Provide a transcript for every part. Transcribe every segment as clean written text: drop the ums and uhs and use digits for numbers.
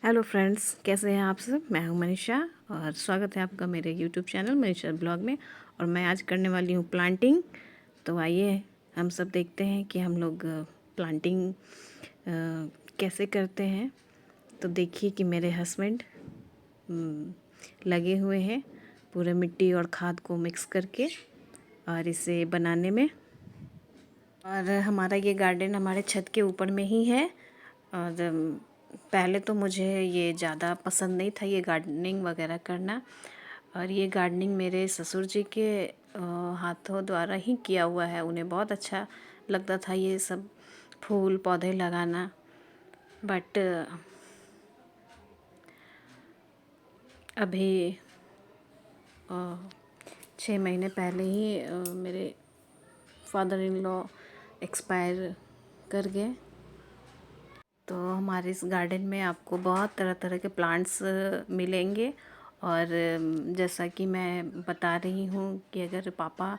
Hello friends, कैसे हैं आप सब। मैं हूं मनीषा और स्वागत है आपका मेरे यूट्यूब चैनल मनीषा ब्लॉग में। और मैं आज करने वाली हूं प्लांटिंग। तो आइए हम सब देखते हैं कि हम लोग प्लांटिंग कैसे करते हैं। तो देखिए कि मेरे हस्बैंड लगे हुए हैं पूरे मिट्टी और खाद को मिक्स करके और इसे बनाने में। और हमारा ये गार्डन हमारे छत के ऊपर में ही है। और पहले तो मुझे ये ज़्यादा पसंद नहीं था ये गार्डनिंग वगैरह करना। और ये गार्डनिंग मेरे ससुर जी के हाथों द्वारा ही किया हुआ है। उन्हें बहुत अच्छा लगता था ये सब फूल पौधे लगाना। बट अभी 6 महीने पहले ही मेरे फादर इन लॉ एक्सपायर कर गए। तो हमारे इस गार्डन में आपको बहुत तरह तरह के प्लांट्स मिलेंगे। और जैसा कि मैं बता रही हूँ कि अगर पापा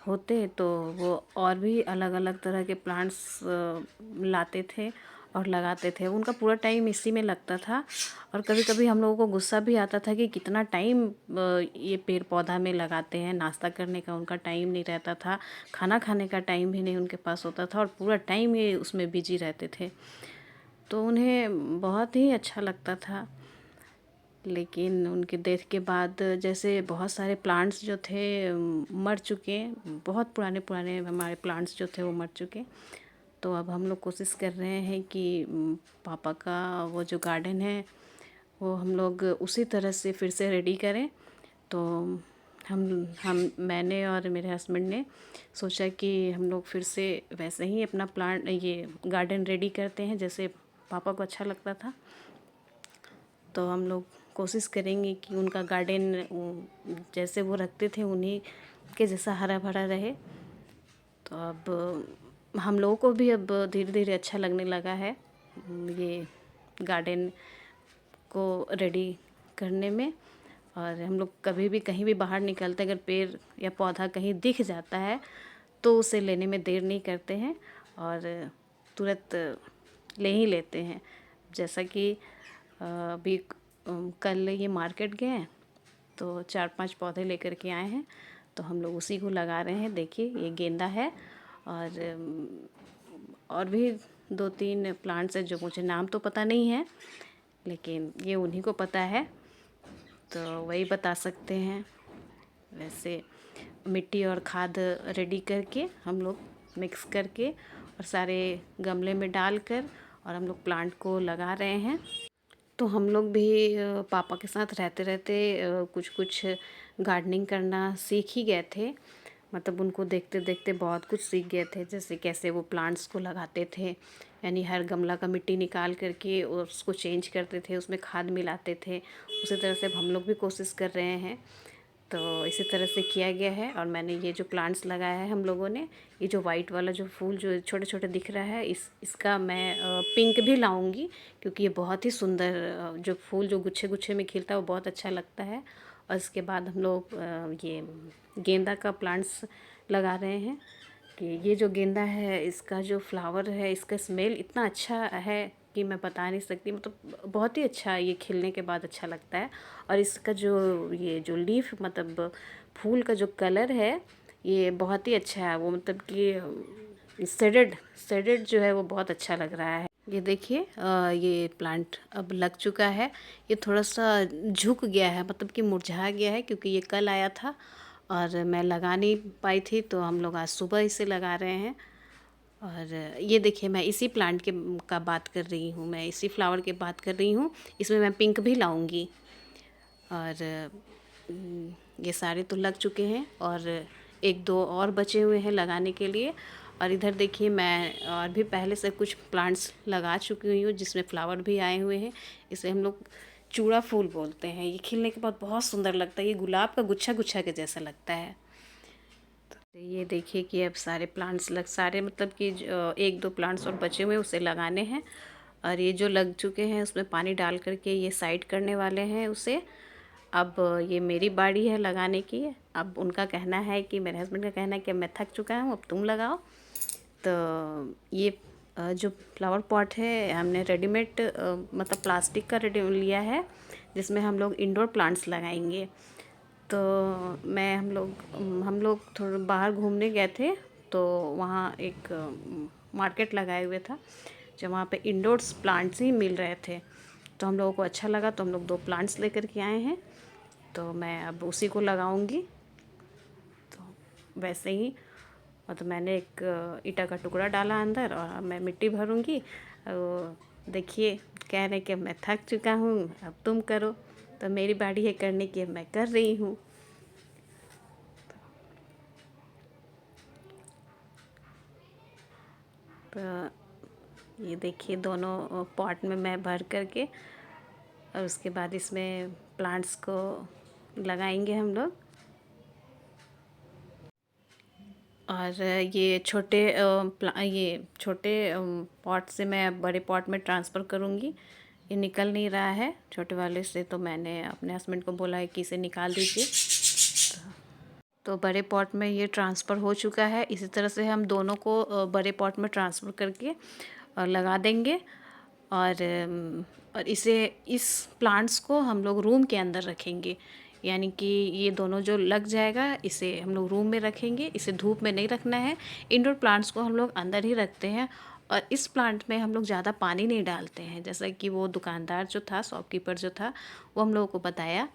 होते तो वो और भी अलग अलग तरह के प्लांट्स लाते थे और लगाते थे। उनका पूरा टाइम इसी में लगता था। और कभी कभी हम लोगों को गुस्सा भी आता था कि कितना टाइम ये पेड़ पौधा में लगाते हैं। नाश्ता करने का उनका टाइम नहीं रहता था, खाना खाने का टाइम भी नहीं उनके पास होता था और पूरा टाइम ये उसमें बिजी रहते थे। तो उन्हें बहुत ही अच्छा लगता था। लेकिन उनके डेथ के बाद जैसे बहुत सारे प्लांट्स जो थे मर चुके। बहुत पुराने पुराने हमारे प्लांट्स जो थे वो मर चुके। तो अब हम लोग कोशिश कर रहे हैं कि पापा का वो जो गार्डन है वो हम लोग उसी तरह से फिर से रेडी करें। तो हम मैंने और मेरे हस्बैंड ने सोचा कि हम लोग फिर से वैसे ही अपना प्लांट ये गार्डन रेडी करते हैं जैसे पापा को अच्छा लगता था। तो हम लोग कोशिश करेंगे कि उनका गार्डन जैसे वो रखते थे उन्हीं के जैसा हरा भरा रहे। तो अब हम लोगों को भी अब धीरे धीरे अच्छा लगने लगा है ये गार्डन को रेडी करने में। और हम लोग कभी भी कहीं भी बाहर निकलते अगर पेड़ या पौधा कहीं दिख जाता है तो उसे लेने में देर नहीं करते हैं और तुरंत ले ही लेते हैं। जैसा कि अभी कल ये मार्केट गए हैं तो 4-5 पौधे लेकर के आए हैं। तो हम लोग उसी को लगा रहे हैं। देखिए ये गेंदा है और भी 2-3 प्लांट्स हैं जो मुझे नाम तो पता नहीं है, लेकिन ये उन्हीं को पता है तो वही बता सकते हैं। वैसे मिट्टी और खाद रेडी करके हम लोग मिक्स करके और सारे गमले में डालकर और हम लोग प्लांट को लगा रहे हैं। तो हम लोग भी पापा के साथ रहते रहते कुछ कुछ गार्डनिंग करना सीख ही गए थे। मतलब उनको देखते देखते बहुत कुछ सीख गए थे। जैसे कैसे वो प्लांट्स को लगाते थे, यानी हर गमला का मिट्टी निकाल करके उसको चेंज करते थे, उसमें खाद मिलाते थे। उसी तरह से अब हम लोग भी कोशिश कर रहे हैं। तो इसी तरह से किया गया है। और मैंने ये जो प्लांट्स लगाया है हम लोगों ने, ये जो वाइट वाला जो फूल जो छोटे छोटे दिख रहा है इसका मैं पिंक भी लाऊंगी, क्योंकि ये बहुत ही सुंदर जो फूल जो गुच्छे गुच्छे में खिलता है वो बहुत अच्छा लगता है। और इसके बाद हम लोग ये गेंदा का प्लांट्स लगा रहे हैं कि ये जो गेंदा है इसका जो फ्लावर है इसका स्मेल इतना अच्छा है कि मैं बता नहीं सकती। मतलब बहुत ही अच्छा ये खिलने के बाद अच्छा लगता है। और इसका जो ये जो लीफ मतलब फूल का जो कलर है ये बहुत ही अच्छा है। वो मतलब कि सेडेड सेडेड जो है वो बहुत अच्छा लग रहा है। ये देखिए ये प्लांट अब लग चुका है। ये थोड़ा सा झुक गया है, मतलब कि मुरझा गया है, क्योंकि ये कल आया था और मैं लगा नहीं पाई थी। तो हम लोग आज सुबह इसे लगा रहे हैं। और ये देखिए मैं इसी प्लांट के का बात कर रही हूँ, मैं इसी फ्लावर की बात कर रही हूँ। इसमें मैं पिंक भी लाऊंगी। और ये सारे तो लग चुके हैं और एक दो और बचे हुए हैं लगाने के लिए। और इधर देखिए मैं और भी पहले से कुछ प्लांट्स लगा चुकी हुई हूँ जिसमें फ्लावर भी आए हुए हैं। इसे हम लोग चूड़ा फूल बोलते हैं। ये खिलने के बाद बहुत सुंदर लगता है। ये गुलाब का गुच्छा गुच्छा के जैसा लगता है। तो ये देखिए कि अब सारे प्लांट्स सारे मतलब कि एक दो प्लांट्स और बचे हुए उसे लगाने हैं। और ये जो लग चुके हैं उसमें पानी डाल करके ये साइड करने वाले हैं उसे। अब ये मेरी बारी है लगाने की। अब उनका कहना है कि मेरे हस्बैंड का कहना है कि मैं थक चुका हूँ अब तुम लगाओ। तो ये जो फ्लावर पॉट है हमने रेडीमेड मतलब प्लास्टिक का रेडी लिया है, जिसमें हम लोग इंडोर प्लांट्स लगाएंगे। तो हम लोग थोड़ा बाहर घूमने गए थे, तो वहाँ एक मार्केट लगाए हुए था, जब वहाँ पे इंडोर्स प्लांट्स ही मिल रहे थे। तो हम लोगों को अच्छा लगा, तो हम लोग 2 प्लांट्स लेकर के आए हैं। तो मैं अब उसी को लगाऊंगी। तो वैसे ही मतलब मैंने एक ईटा का टुकड़ा डाला अंदर, और मैं मिट्टी भरूंगी। और देखिए, कह रहे कि मैं थक चुका हूँ, अब तुम करो। तो मेरी बारी है करने की, मैं कर रही हूँ। तो ये देखिए, दोनों पॉट में मैं भर करके, और उसके बाद इसमें प्लांट्स को लगाएंगे हम लोग। और ये छोटे पॉट से मैं बड़े पॉट में ट्रांसफ़र करूँगी। ये निकल नहीं रहा है छोटे वाले से, तो मैंने अपने हस्बैंड को बोला है कि इसे निकाल दीजिए। तो बड़े पॉट में ये ट्रांसफ़र हो चुका है। इसी तरह से हम दोनों को बड़े पॉट में ट्रांसफ़र करके लगा देंगे। और इस प्लांट्स को हम लोग रूम के अंदर रखेंगे, यानी कि ये दोनों जो लग जाएगा, इसे हम लोग रूम में रखेंगे। इसे धूप में नहीं रखना है। इंडोर प्लांट्स को हम लोग अंदर ही रखते हैं। और इस प्लांट में हम लोग ज़्यादा पानी नहीं डालते हैं, जैसा कि वो दुकानदार जो था, शॉपकीपर जो था, वो हम लोगों को बताया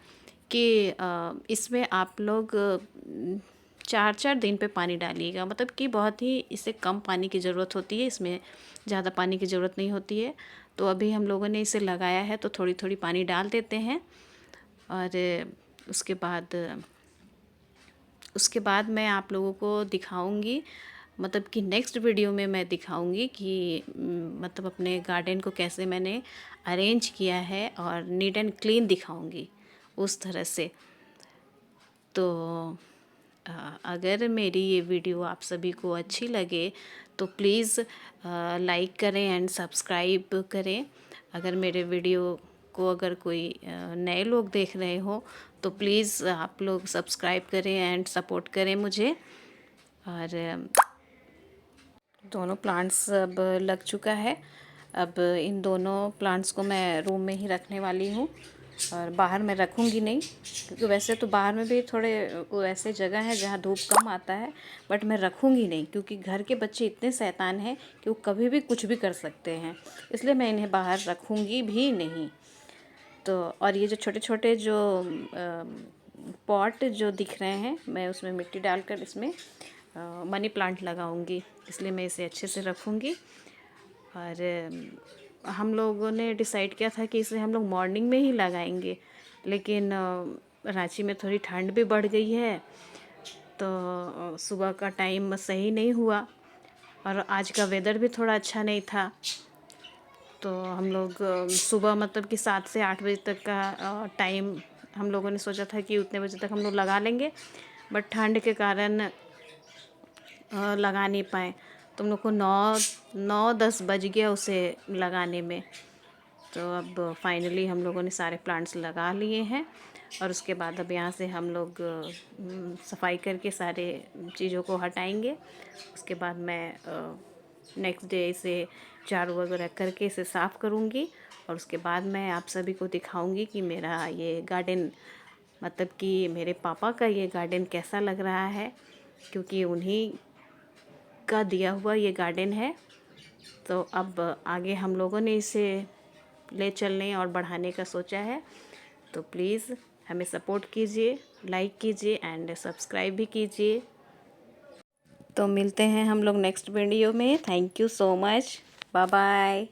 कि इसमें आप लोग 4-4 दिन पे पानी डालिएगा। मतलब कि बहुत ही इसे कम पानी की ज़रूरत होती है, इसमें ज़्यादा पानी की ज़रूरत नहीं होती है। तो अभी हम लोगों ने इसे लगाया है, तो थोड़ी थोड़ी पानी डाल देते हैं। और उसके बाद मैं आप लोगों को दिखाऊंगी, मतलब कि नेक्स्ट वीडियो में मैं दिखाऊंगी कि मतलब अपने गार्डन को कैसे मैंने अरेंज किया है, और नीट एंड क्लीन दिखाऊंगी उस तरह से। तो अगर मेरी ये वीडियो आप सभी को अच्छी लगे तो प्लीज़ लाइक करें एंड सब्सक्राइब करें। अगर मेरे वीडियो को अगर कोई नए लोग देख रहे हो, तो प्लीज़ आप लोग सब्सक्राइब करें एंड सपोर्ट करें मुझे। और दोनों प्लांट्स अब लग चुका है। अब इन दोनों प्लांट्स को मैं रूम में ही रखने वाली हूँ, और बाहर में रखूँगी नहीं, क्योंकि वैसे तो बाहर में भी थोड़े ऐसे जगह है जहाँ धूप कम आता है, बट मैं रखूँगी नहीं, क्योंकि घर के बच्चे इतने शैतान हैं कि वो कभी भी कुछ भी कर सकते हैं, इसलिए मैं इन्हें बाहर रखूँगी भी नहीं। तो और ये जो छोटे छोटे जो पॉट जो दिख रहे हैं, मैं उसमें मिट्टी डालकर इसमें मनी प्लांट लगाऊंगी, इसलिए मैं इसे अच्छे से रखूँगी। और हम लोगों ने डिसाइड किया था कि इसे हम लोग मॉर्निंग में ही लगाएंगे, लेकिन रांची में थोड़ी ठंड भी बढ़ गई है, तो सुबह का टाइम सही नहीं हुआ, और आज का वेदर भी थोड़ा अच्छा नहीं था। तो हम लोग सुबह मतलब कि 7 से 8 बजे तक का टाइम हम लोगों ने सोचा था कि उतने बजे तक हम लोग लगा लेंगे, बट ठंड के कारण लगा नहीं पाए। तो हम लोग को 9-10 बज गया उसे लगाने में। तो अब फाइनली हम लोगों ने सारे प्लांट्स लगा लिए हैं, और उसके बाद अब यहाँ से हम लोग सफाई करके सारे चीज़ों को हटाएंगे। उसके बाद मैं नेक्स्ट डे इसे झाड़ू वगैरह करके इसे साफ़ करूँगी, और उसके बाद मैं आप सभी को दिखाऊंगी कि मेरा ये गार्डन, मतलब कि मेरे पापा का ये गार्डन कैसा लग रहा है, क्योंकि उन्हीं का दिया हुआ ये गार्डन है। तो अब आगे हम लोगों ने इसे ले चलने और बढ़ाने का सोचा है। तो प्लीज़ हमें सपोर्ट कीजिए, लाइक कीजिए एंड सब्सक्राइब भी कीजिए। तो मिलते हैं हम लोग नेक्स्ट वीडियो में। Thank you so much, bye bye.